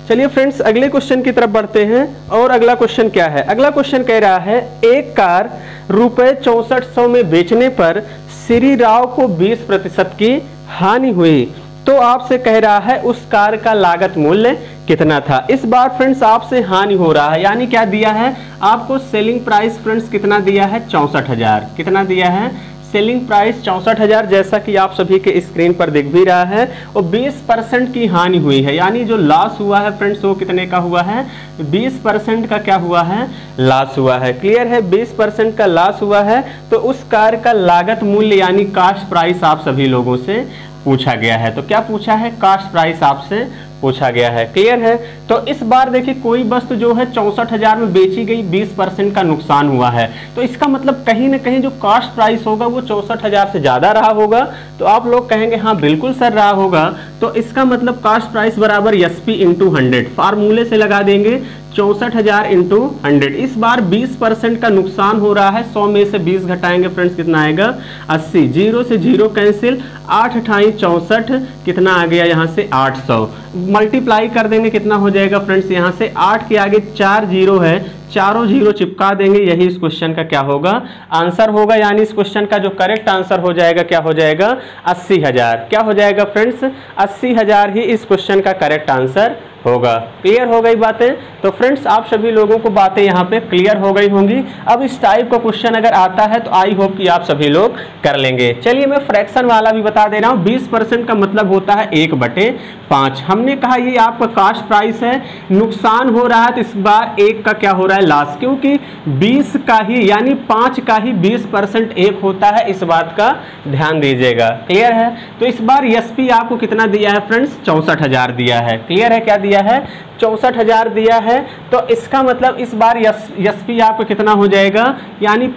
चलिए फ्रेंड्स अगले क्वेश्चन की तरफ बढ़ते हैं और अगला क्वेश्चन क्या है। अगला क्वेश्चन कह रहा है एक कार रुपए 6400 में बेचने पर श्री राव को 20% की हानि हुई, तो आपसे कह रहा है उस कार का लागत मूल्य कितना था। इस बार फ्रेंड्स आपसे हानि हो रहा है, यानी क्या दिया है आपको सेलिंग प्राइस फ्रेंड्स कितना दिया है 64,000। कितना दिया है सेलिंग प्राइस 64,000, जैसा कि आप सभी के स्क्रीन पर दिख भी रहा है। और 20% की हानि हुई है, यानी जो लॉस हुआ है फ्रेंड्स वो कितने का हुआ है 20% का क्या हुआ है लॉस हुआ है। क्लियर है 20% का लॉस हुआ है। तो उस कार का लागत मूल्य यानी कास्ट प्राइस आप सभी लोगों से पूछा गया है। तो क्या पूछा है कास्ट प्राइस आपसे पूछा गया है। क्लियर है। तो इस बार देखिए कोई वस्तु जो है 64,000 में बेची गई, 20% का नुकसान हुआ है। तो इसका मतलब कहीं ना कहीं जो कास्ट प्राइस होगा वो 64,000 से ज्यादा रहा होगा। तो आप लोग कहेंगे हाँ बिल्कुल सर रहा होगा। तो इसका मतलब कास्ट प्राइस बराबर SP इंटू 100 फार्मूले से लगा देंगे 64,000 इंटू 100। इस बार 20% का नुकसान हो रहा है। 100 में से 20 घटाएंगे फ्रेंड्स कितना आएगा 80। 0 से 0 कैंसिल, 8 × 64 कितना आ गया यहाँ से 800। मल्टीप्लाई कर देंगे कितना हो जाएगा फ्रेंड्स यहाँ से 8 के आगे 4 0 है, चारों 0 चिपका देंगे। यही इस क्वेश्चन का क्या होगा आंसर होगा। यानी इस क्वेश्चन का जो करेक्ट आंसर हो जाएगा क्या हो जाएगा 80,000। क्या हो जाएगा फ्रेंड्स 80,000 ही इस क्वेश्चन का करेक्ट आंसर होगा। क्लियर हो गई बातें। तो फ्रेंड्स आप सभी लोगों को बातें यहाँ पे क्लियर हो गई होंगी। अब इस टाइप का क्वेश्चन अगर आता है तो आई होप कि आप सभी लोग कर लेंगे। चलिए मैं फ्रैक्शन वाला भी बता दे रहा हूँ। 20% का मतलब होता है 1/5। हमने कहा ये आपका कास्ट प्राइस है, नुकसान हो रहा है तो इस बार 1 का क्या हो रहा है लॉस, क्योंकि 20 का ही यानी 5 का ही 20% 1 होता है। इस बात का ध्यान दीजिएगा। क्लियर है। तो इस बार SP आपको कितना दिया है फ्रेंड्स 64,000 दिया है। क्लियर है क्या दिया है 64,000 दिया है। तो इसका मतलब इस बार SP आपको कितना हो जाएगा, यानी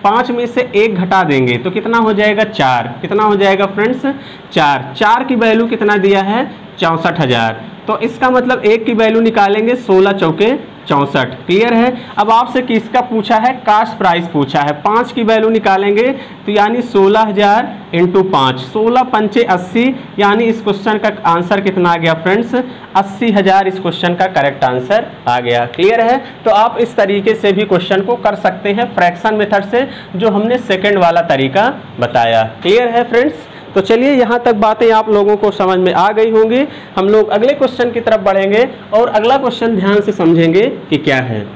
5 में से 1 घटा देंगे तो कितना हो जाएगा 4। कितना हो जाएगा फ्रेंड्स 4 की वैल्यू कितना दिया है 64,000। तो इसका मतलब 1 की वैल्यू निकालेंगे 16 चौके 64। क्लियर है। अब आपसे किसका पूछा है कास्ट प्राइस पूछा है। 5 की वैल्यू निकालेंगे तो यानी 16,000 इंटू 5, 16 पंचे 80, यानी इस क्वेश्चन का आंसर कितना आ गया फ्रेंड्स 80,000 इस क्वेश्चन का करेक्ट आंसर आ गया। क्लियर है। तो आप इस तरीके से भी क्वेश्चन को कर सकते हैं फ्रैक्शन मेथड से, जो हमने सेकेंड वाला तरीका बताया। क्लियर है फ्रेंड्स। तो चलिए यहाँ तक बातें आप लोगों को समझ में आ गई होंगी। हम लोग अगले क्वेश्चन की तरफ बढ़ेंगे और अगला क्वेश्चन ध्यान से समझेंगे कि क्या है।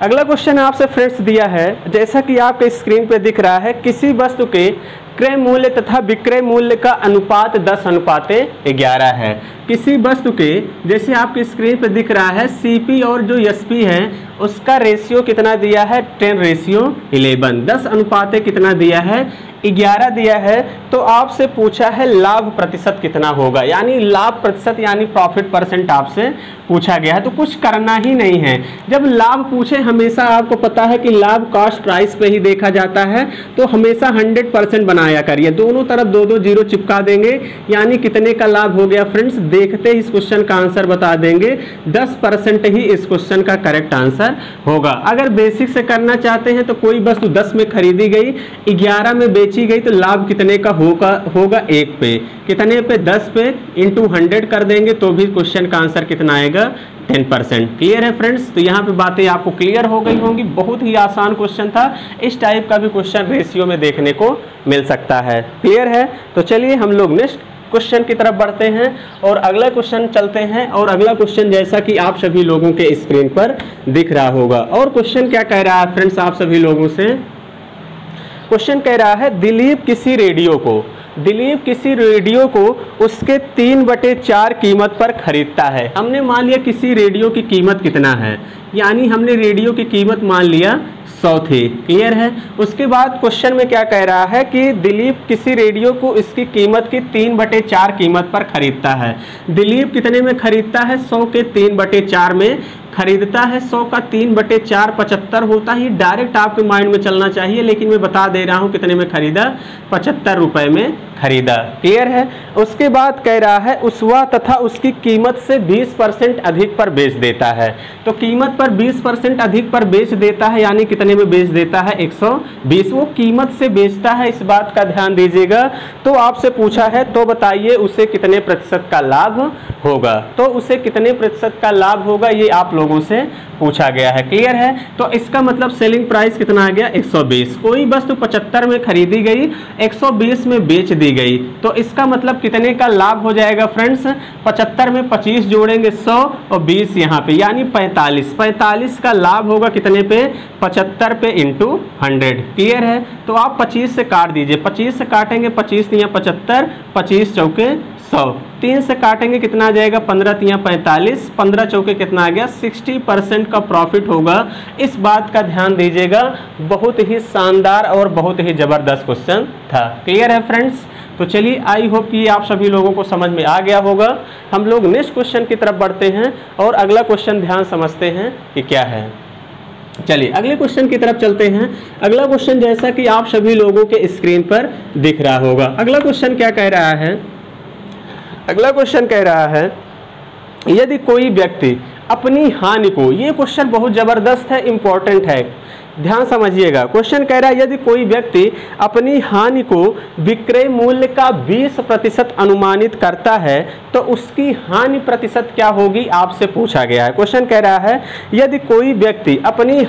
अगला क्वेश्चन आपसे फ्रेंड्स दिया है, जैसा कि आपके स्क्रीन पे दिख रहा है, किसी वस्तु के क्रय मूल्य तथा विक्रय मूल्य का अनुपात 10:11 है। किसी वस्तु के, जैसे आपकी स्क्रीन पे दिख रहा है, CP और जो SP है उसका रेशियो कितना दिया है 10:11। 10 कितना दिया है 11 दिया है। तो आपसे पूछा है लाभ प्रतिशत कितना होगा, यानी लाभ प्रतिशत यानी प्रॉफिट परसेंट आपसे पूछा गया है। तो कुछ करना ही नहीं है। जब लाभ पूछे, हमेशा आपको पता है कि लाभ कास्ट प्राइस पे ही देखा जाता है, तो हमेशा 100% बनाया करिए। दोनों तरफ 2 0 चिपका देंगे, यानी कितने का लाभ हो गया फ्रेंड्स, देखते ही इस क्वेश्चन का आंसर बता देंगे। 10% ही इस क्वेश्चन का करेक्ट आंसर होगा। अगर बेसिक से करना चाहते हैं तो कोई वस्तु 10 में खरीदी गई, 11 में बेची गई, तो लाभ कितने का होगा 1 पे। कितने पे 10 पे इंटू 100 कर देंगे तो भी क्वेश्चन का आंसर कितना आएगा 10%। क्लियर है फ्रेंड्स। तो यहाँ पे बातें आपको क्लियर हो गई होंगी। बहुत ही आसान क्वेश्चन था। इस टाइप का भी क्वेश्चन रेशियो में देखने को मिल सकता है। क्लियर है। तो चलिए हम लोग नेक्स्ट क्वेश्चन की तरफ बढ़ते हैं और अगला क्वेश्चन चलते हैं। और अगला क्वेश्चन जैसा कि आप सभी लोगों के स्क्रीन पर दिख रहा होगा। और क्वेश्चन क्या कह रहा है फ्रेंड्स आप सभी लोगों से, क्वेश्चन कह रहा है दिलीप किसी रेडियो को उसके 3/4 कीमत पर खरीदता है। हमने मान लिया किसी रेडियो की कीमत कितना है, यानी हमने रेडियो की कीमत मान लिया 100 थी। क्लियर है। उसके बाद क्वेश्चन में क्या कह रहा है कि दिलीप किसी रेडियो को इसकी कीमत की 3/4 कीमत पर खरीदता है। दिलीप कितने में खरीदता है 100 के 3/4 में खरीदता है। 100 का 3/4 75 होता ही। डायरेक्ट आपके माइंड में चलना चाहिए, लेकिन मैं बता दे रहा हूं कितने में खरीदा 75 रुपए में खरीदा। क्लियर है। उसके बाद कह रहा है उसवा तथा उसकी कीमत से 20% अधिक पर बेच देता है। तो कीमत पर 20% अधिक पर बेच देता है, यानी कितने में बेच देता है 120, वो कीमत से बेचता है, इस बात का ध्यान दीजिएगा। तो आपसे पूछा है तो बताइए उसे कितने प्रतिशत का लाभ होगा, तो उसे कितने प्रतिशत का लाभ होगा ये आप लोगों से पूछा गया है। क्लियर है? तो इसका मतलब सेलिंग प्राइस कितना आ गया 120। कोई वस्तु 75 में खरीदी गई 120 में बेच दी गई, तो इसका मतलब कितने का लाभ हो जाएगा फ्रेंड्स, 75 में 25 जोड़ेंगे 100 और 20 यहाँ पे यानी 45 का लाभ होगा कितने पे 75 पे इंटू 100। क्लियर है? तो आप 25 से काट दीजिए, 25 से काटेंगे 25 तिया 75, 25 चौके 100, 3 से काटेंगे कितना आ जाएगा 15 तिया 45, 15 चौके कितना आ गया 60% का प्रॉफिट होगा। इस बात का ध्यान दीजिएगा, बहुत ही शानदार और बहुत ही जबरदस्त क्वेश्चन था। क्लियर है फ्रेंड्स? तो चलिए आई होप कि आप सभी लोगों को समझ में आ गया होगा। हम लोग नेक्स्ट क्वेश्चन की तरफ बढ़ते हैं और अगला क्वेश्चन ध्यान समझते हैं कि क्या है। चलिए अगले क्वेश्चन की तरफ चलते हैं। अगला क्वेश्चन जैसा कि आप सभी लोगों के स्क्रीन पर दिख रहा होगा, अगला क्वेश्चन क्या कह रहा है, अगला क्वेश्चन कह रहा है यदि कोई व्यक्ति अपनी हानि को, ये क्वेश्चन बहुत जबरदस्त है, इंपॉर्टेंट है, ध्यान समझिएगा। क्वेश्चन कह रहा है यदि कोई व्यक्ति अपनी हानि को विक्रय मूल्य का 20% अनुमानित करता है तो उसकी हानि प्रतिशत क्या होगी, आपसे पूछा गया है। क्वेश्चन कह रहा है यदि कोई व्यक्ति अपनी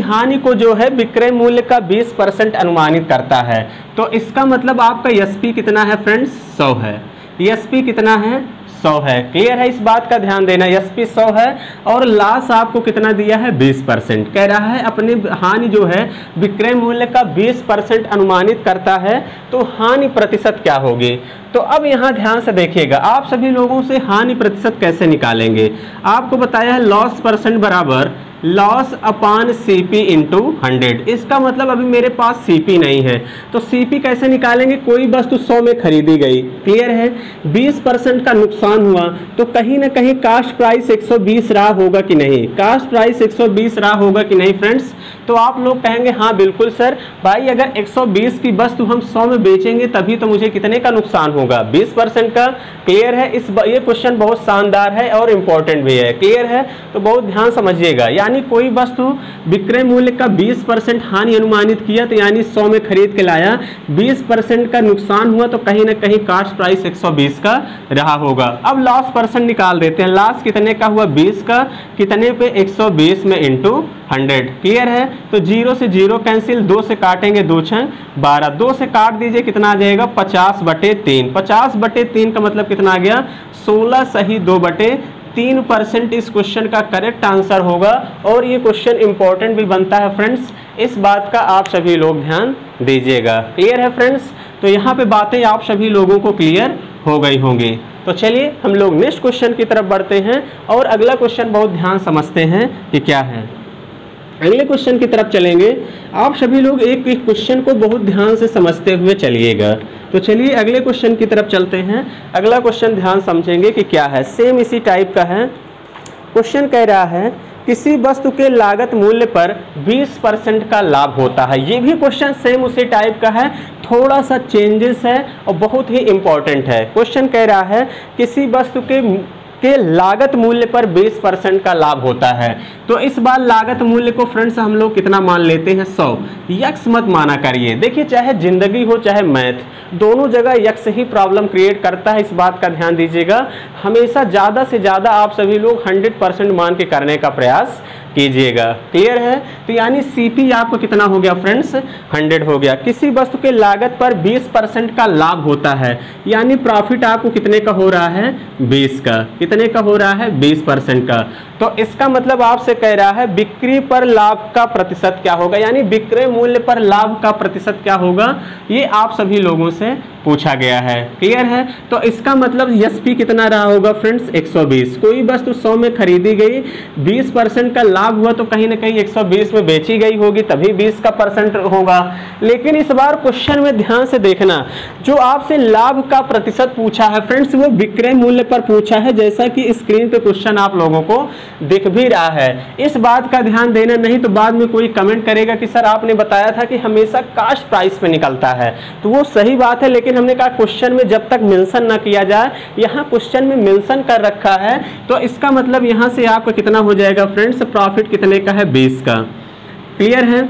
हानि को जो है विक्रय मूल्य का 20% अनुमानित करता है, तो इसका मतलब आपका एसपी कितना है फ्रेंड्स 100 है, एसपी कितना है 100 है। क्लियर है? इस बात का ध्यान देना, एसपी 100 है और लॉस आपको कितना दिया है 20%। कह रहा है अपनी हानि जो है विक्रय मूल्य का 20% अनुमानित करता है, तो हानि प्रतिशत क्या होगी। तो अब यहाँ ध्यान से देखिएगा, आप सभी लोगों से हानि प्रतिशत कैसे निकालेंगे। आपको बताया है लॉस परसेंट बराबर लॉस अपान सीपी इंटू 100। इसका मतलब अभी मेरे पास सीपी नहीं है, तो सीपी कैसे निकालेंगे। कोई वस्तु 100 में खरीदी गई, क्लियर है, 20% का नुकसान हुआ, तो कहीं ना कहीं कास्ट प्राइस 120 रहा होगा कि नहीं, कास्ट प्राइस 120 रहा होगा कि नहीं फ्रेंड्स। तो आप लोग कहेंगे हाँ बिल्कुल सर, भाई अगर 120 की वस्तु हम 100 में बेचेंगे तभी तो मुझे कितने का नुकसान होगा 20% का। क्लियर है? ये क्वेश्चन बहुत शानदार है और इम्पोर्टेंट भी है। क्लियर है? तो बहुत ध्यान समझिएगा, यानी कोई वस्तु विक्रय मूल्य का 20% हानि अनुमानित किया, तो यानी 100 में खरीद के लाया, 20% का नुकसान हुआ, तो कहीं ना कहीं कास्ट प्राइस 120 का रहा होगा। अब लॉस परसेंट निकाल देते हैं, लॉस कितने का हुआ 20 का, कितने पे 120 में इंटू 100। क्लियर है? तो 0 से 0 कैंसिल, 2 से काटेंगे 2 6 12, 2 से काट दीजिए कितना आ जाएगा 50/3, 50/3 का मतलब कितना आ गया 16 सही 2/3% इस क्वेश्चन का करेक्ट आंसर होगा। और ये क्वेश्चन इंपॉर्टेंट भी बनता है फ्रेंड्स, इस बात का आप सभी लोग ध्यान दीजिएगा। क्लियर है फ्रेंड्स? तो यहाँ पे बातें आप सभी लोगों को क्लियर हो गई होंगी। तो चलिए हम लोग नेक्स्ट क्वेश्चन की तरफ बढ़ते हैं और अगला क्वेश्चन बहुत ध्यान समझते हैं कि क्या है। अगले क्वेश्चन की तरफ चलेंगे, आप सभी लोग एक एक क्वेश्चन को बहुत ध्यान से समझते हुए चलिएगा। तो चलिए अगले क्वेश्चन की तरफ चलते हैं। अगला क्वेश्चन ध्यान समझेंगे कि क्या है, सेम इसी टाइप का है। क्वेश्चन कह रहा है किसी वस्तु के लागत मूल्य पर 20% का लाभ होता है। ये भी क्वेश्चन सेम उसी टाइप का है, थोड़ा सा चेंजेस है और बहुत ही इंपॉर्टेंट है। क्वेश्चन कह रहा है किसी वस्तु के लागत मूल्य पर 20% का लाभ होता है। तो इस बार लागत मूल्य को फ्रेंड्स हम लोग कितना मान लेते हैं 100। यक्स मत माना करिए, देखिए चाहे जिंदगी हो चाहे मैथ, दोनों जगह यक्स ही प्रॉब्लम क्रिएट करता है, इस बात का ध्यान दीजिएगा। हमेशा ज़्यादा से ज़्यादा आप सभी लोग 100% मान के करने का प्रयास कीजिएगा। क्लियर है? तो यानी सीपी आपको कितना हो गया फ्रेंड्स 100 हो गया। किसी वस्तु के लागत पर 20% का लाभ होता है, यानी प्रॉफिट आपको कितने का हो रहा है 20 का, कितने का हो रहा है 20% का। तो इसका मतलब आपसे कह रहा है बिक्री पर लाभ का प्रतिशत क्या होगा, यानी विक्रय मूल्य पर लाभ का प्रतिशत क्या होगा, ये आप सभी लोगों से पूछा गया है। क्लियर है? तो इसका मतलब एसपी कितना रहा होगा फ्रेंड्स 120। कोई वस्तु 100 में खरीदी गई, 20% का लाभ हुआ तो कहीं ना कहीं 120 में बेची गई होगी, तभी 20 का परसेंट होगा। लेकिन इस बार क्वेश्चन में ध्यान से देखना, जो आपसे लाभ का प्रतिशत पूछा है फ्रेंड्स वो विक्रय मूल्य पर पूछा है, जैसा कि स्क्रीन पे क्वेश्चन आप लोगों को दिख भी रहा है। इस बात का ध्यान देना, नहीं तो बाद में कोई कमेंट करेगा कि सर आपने बताया था कि हमेशा कास्ट प्राइस पे निकलता है, तो वो सही बात है, लेकिन हमने कहा क्वेश्चन में जब तक मेंशन ना किया जाए, यहाँ क्वेश्चन में मेंशन कर रखा है, तो इसका मतलब यहाँ से आपका कितना हो जाएगा फ्रेंड्स, प्रॉफिट कितने का है, 20 का। क्लियर है,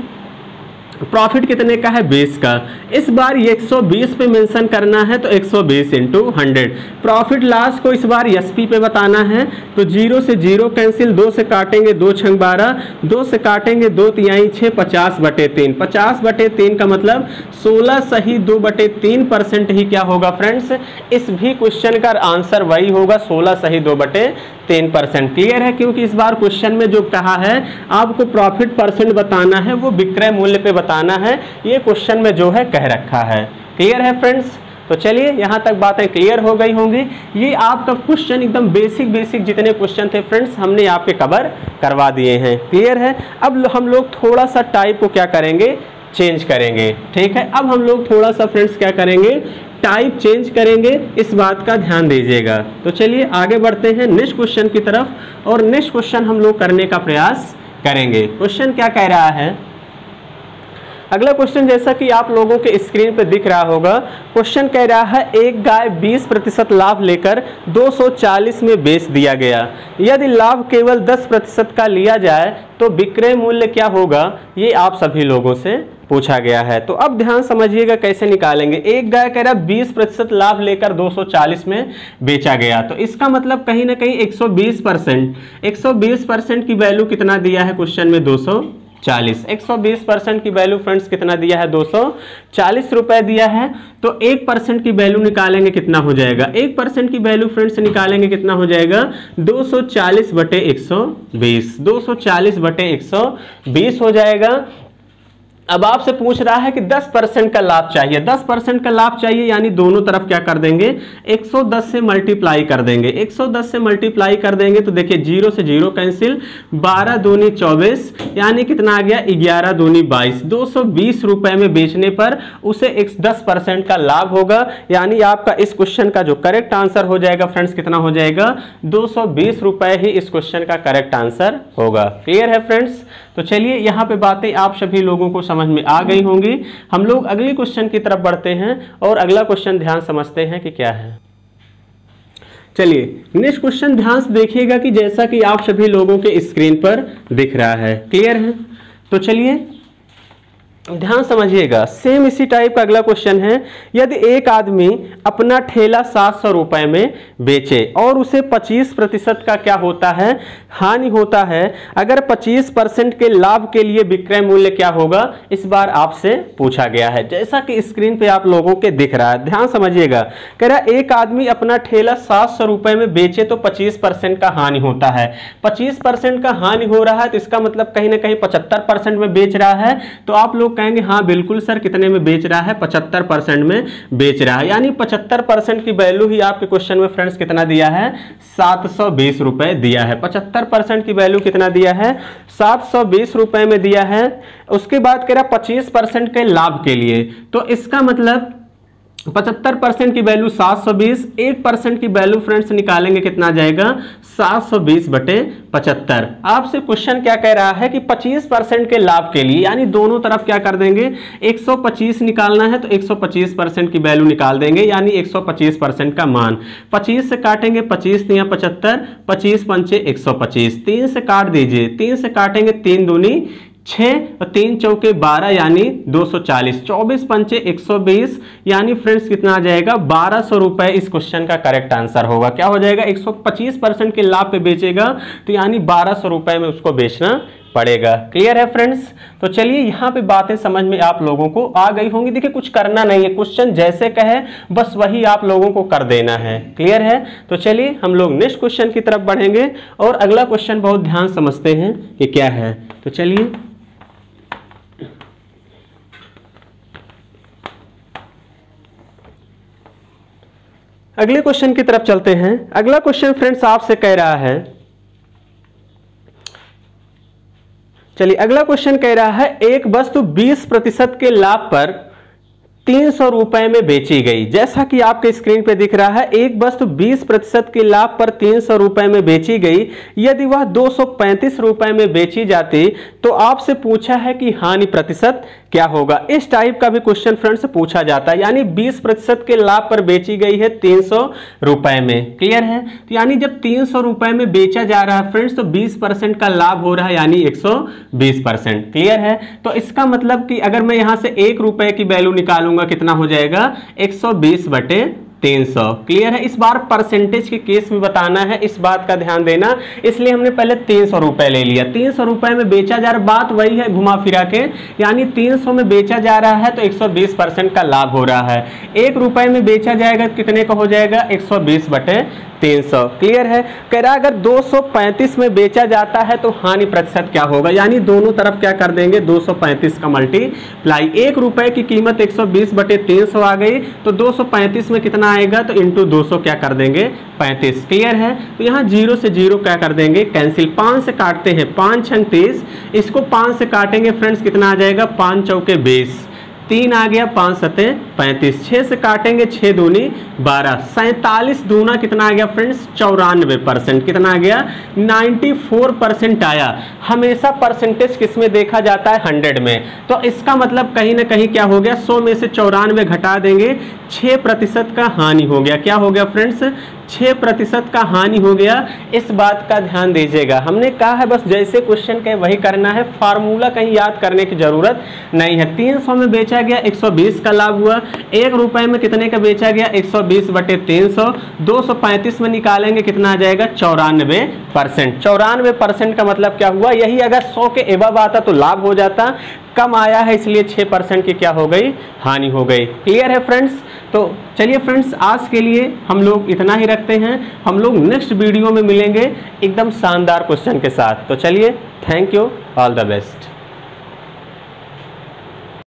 प्रॉफिट कितने का है, 20 का। इस बार ये 120 पे मेंशन करना है, तो 120 इंटू 100। प्रॉफिट लॉस को इस बार एसपी पे बताना है, तो 0 से 0 कैंसिल, 2 से काटेंगे 2 छंग 12, 2 से काटेंगे 2 तिहाई 6, 50/3। 50/3 का मतलब 16 सही 2/3% ही क्या होगा फ्रेंड्स, इस भी क्वेश्चन का आंसर वही होगा, 16 सही 2/3%। क्लियर है, क्योंकि इस बार क्वेश्चन में जो कहा है आपको प्रॉफिट परसेंट बताना है, वो विक्रय मूल्य पे बताना है, ये क्वेश्चन में जो है कह रखा है। क्लियर है फ्रेंड्स, तो चलिए यहाँ तक बातें क्लियर हो गई होंगी। ये आपका क्वेश्चन एकदम बेसिक जितने क्वेश्चन थे फ्रेंड्स हमने आपके कवर करवा दिए हैं। क्लियर है, अब हम लोग थोड़ा सा टाइप को क्या करेंगे, चेंज करेंगे। ठीक है, अब हम लोग थोड़ा सा फ्रेंड्स क्या करेंगे, टाइप चेंज करेंगे, इस बात का ध्यान दीजिएगा। तो चलिए आगे बढ़ते हैं नेक्स्ट क्वेश्चन की तरफ, और नेक्स्ट क्वेश्चन हम लोग करने का प्रयास करेंगे। क्वेश्चन क्या कह रहा है, अगला क्वेश्चन जैसा कि आप लोगों के स्क्रीन पे दिख रहा होगा, क्वेश्चन कह रहा है एक गाय 20% लाभ लेकर 240 में बेच दिया गया, यदि लाभ केवल 10% का लिया जाए तो विक्रय मूल्य क्या होगा, ये आप सभी लोगों से पूछा गया है। तो अब ध्यान समझिएगा कैसे निकालेंगे। एक गाय कह रहा 20% लाभ लेकर 240 में बेचा गया, तो इसका मतलब कहीं ना कहीं 120% की वैल्यू कितना दिया है क्वेश्चन में, 240। 120% की वैल्यू फ्रेंड्स कितना दिया है, 240 रुपए दिया है। तो 1% की वैल्यू निकालेंगे कितना हो जाएगा, 1% की वैल्यू फ्रेंड्स निकालेंगे कितना हो जाएगा, 240/120। 240/120 हो जाएगा। अब आपसे पूछ रहा है कि 10% का लाभ चाहिए, 10% का लाभ चाहिए, यानी दोनों तरफ क्या कर देंगे, 110 से मल्टीप्लाई कर देंगे। 110 से मल्टीप्लाई कर देंगे तो देखिए 0 से 0 कैंसिल, 12 दूनी 24, यानी कितना आ गया, 11 दूनी 22। 220 रुपए में बेचने पर उसे 10% का लाभ होगा, यानी आपका इस क्वेश्चन का जो करेक्ट आंसर हो जाएगा फ्रेंड्स कितना हो जाएगा, 220 रुपए ही इस क्वेश्चन का करेक्ट आंसर होगा। क्लियर है फ्रेंड्स, तो चलिए यहाँ पे बातें आप सभी लोगों को समझ में आ गई होंगी। हम लोग अगले क्वेश्चन की तरफ बढ़ते हैं और अगला क्वेश्चन ध्यान समझते हैं कि क्या है। चलिए नेक्स्ट क्वेश्चन ध्यान से देखिएगा कि जैसा कि आप सभी लोगों के स्क्रीन पर दिख रहा है। क्लियर है, तो चलिए ध्यान समझिएगा। सेम इसी टाइप का अगला क्वेश्चन है, यदि एक आदमी अपना ठेला 700 रुपए में बेचे और उसे 25% का क्या होता है, हानि होता है, अगर 25% के लाभ के लिए विक्रय मूल्य क्या होगा, इस बार आपसे पूछा गया है। जैसा कि स्क्रीन पे आप लोगों के दिख रहा है, ध्यान समझिएगा। कह रहा है एक आदमी अपना ठेला 700 रुपए में बेचे तो 25% का हानि होता है। 25% का हानि हो रहा है तो इसका मतलब कहीं ना कहीं 75% में बेच रहा है। तो आप लोग कहेंगे हाँ बिल्कुल सर, कितने में बेच रहा है, 75% में बेच रहा है, यानी 75% की वैल्यू ही आपके क्वेश्चन में फ्रेंड्स कितना दिया है, 720 रुपए दिया है। 75% की वैल्यू कितना दिया है, 720 रुपए में दिया है। उसके बाद कह रहा 25% के लाभ के लिए, तो इसका मतलब 75% की वैल्यू 720, 1% की वैल्यू फ्रेंड्स निकालेंगे कितना जाएगा, 720/75। आपसे क्वेश्चन क्या कह रहा है कि 25% के लाभ के लिए, यानी दोनों तरफ क्या कर देंगे, 125 निकालना है तो 125% की वैल्यू निकाल देंगे, यानी 125% का मान। 25 से काटेंगे 25 या 75, 25 पंचे 125, 3 से काट दीजिए, 3 से काटेंगे 3 दूनी 6 और 3 चौके 12, यानी 240, 24 पंचे 120, यानी फ्रेंड्स कितना आ जाएगा, 1200 रुपए इस क्वेश्चन का करेक्ट आंसर होगा। क्या हो जाएगा, 125% के लाभ पे बेचेगा तो यानी 1200 रुपए में उसको बेचना पड़ेगा। क्लियर है फ्रेंड्स, तो चलिए यहाँ पे बातें समझ में आप लोगों को आ गई होंगी। देखिए कुछ करना नहीं है, क्वेश्चन जैसे कहे बस वही आप लोगों को कर देना है। क्लियर है, तो चलिए हम लोग नेक्स्ट क्वेश्चन की तरफ बढ़ेंगे और अगला क्वेश्चन बहुत ध्यान समझते हैं कि क्या है। तो चलिए अगले क्वेश्चन की तरफ चलते हैं। अगला क्वेश्चन फ्रेंड्स आपसे कह रहा है चलिए अगला क्वेश्चन कह रहा है एक वस्तु 20% के लाभ पर 300 रुपए में बेची गई। जैसा कि आपके स्क्रीन पे दिख रहा है, एक वस्तु 20% के लाभ पर 300 रुपए में बेची गई। यदि वह 235 रुपए में बेची जाती तो आपसे पूछा है कि हानि प्रतिशत क्या होगा। इस टाइप का भी क्वेश्चन फ्रेंड्स पूछा जाता है, यानी 20% के लाभ पर बेची गई है 300 रुपए में। क्लियर है? तो यानी जब 300 रुपए में बेचा जा रहा है फ्रेंड्स तो 20% का लाभ हो रहा है, यानी 120%। क्लियर है? तो इसका मतलब कि अगर मैं यहां से 1 रुपए की वैल्यू निकालूंगा कितना हो जाएगा, 120/300। क्लियर है? इस बार परसेंटेज के केस में बताना है, इस बात का ध्यान देना, इसलिए हमने पहले 300 रुपए ले लिया। 300 रुपए में बेचा जा रहा, बात वही है घुमा फिरा के, यानी 300 में बेचा जा रहा है तो 120% का लाभ हो रहा है। 1 रुपए में बेचा जाएगा कितने का हो जाएगा, 120/300। क्लियर है? कह रहा अगर 235 में बेचा जाता है तो हानि प्रतिशत क्या होगा, यानी दोनों तरफ क्या कर देंगे, 235 का मल्टीप्लाई। 1 रुपए की कीमत 120/300 आ गई, तो 235 में कितना आएगा, तो इंटू 200 क्या कर देंगे, 35। क्लियर है? तो यहाँ 0 से 0 क्या कर देंगे, कैंसिल। 5 से काटते हैं, 5 छंग 30, इसको 5 से काटेंगे फ्रेंड्स कितना आ जाएगा, 5 चौके 20, 3 आ गया, 5 सते 35, 6 से काटेंगे, 6 दूनी 12, 47 दूना कितना आ गया फ्रेंड्स, 94%। कितना आ गया, 94% आया। हमेशा परसेंटेज किस में देखा जाता है, 100 में। तो इसका मतलब कहीं ना कहीं क्या हो गया, 100 में से 94 घटा देंगे, 6% का हानि हो गया। क्या हो गया फ्रेंड्स, 6% का हानि हो गया। इस बात का ध्यान दीजिएगा, हमने कहा है बस जैसे क्वेश्चन के वही करना है, फार्मूला कहीं याद करने की जरूरत नहीं है। 300 में बेचा गया, 120 का लाभ हुआ। 1 रुपए में कितने का बेचा गया, 120/300। 235 में निकालेंगे कितना आ जाएगा, 94%। 94% का मतलब क्या हुआ, यही अगर 100 के एबव आता तो लाभ हो जाता, कम आया है इसलिए 6% की क्या हो गई, हानि हो गई। क्लियर है फ्रेंड्स? तो चलिए फ्रेंड्स, आज के लिए हम लोग इतना ही रखते हैं। हम लोग नेक्स्ट वीडियो में मिलेंगे एकदम शानदार क्वेश्चन के साथ। तो चलिए, thank you, all the best.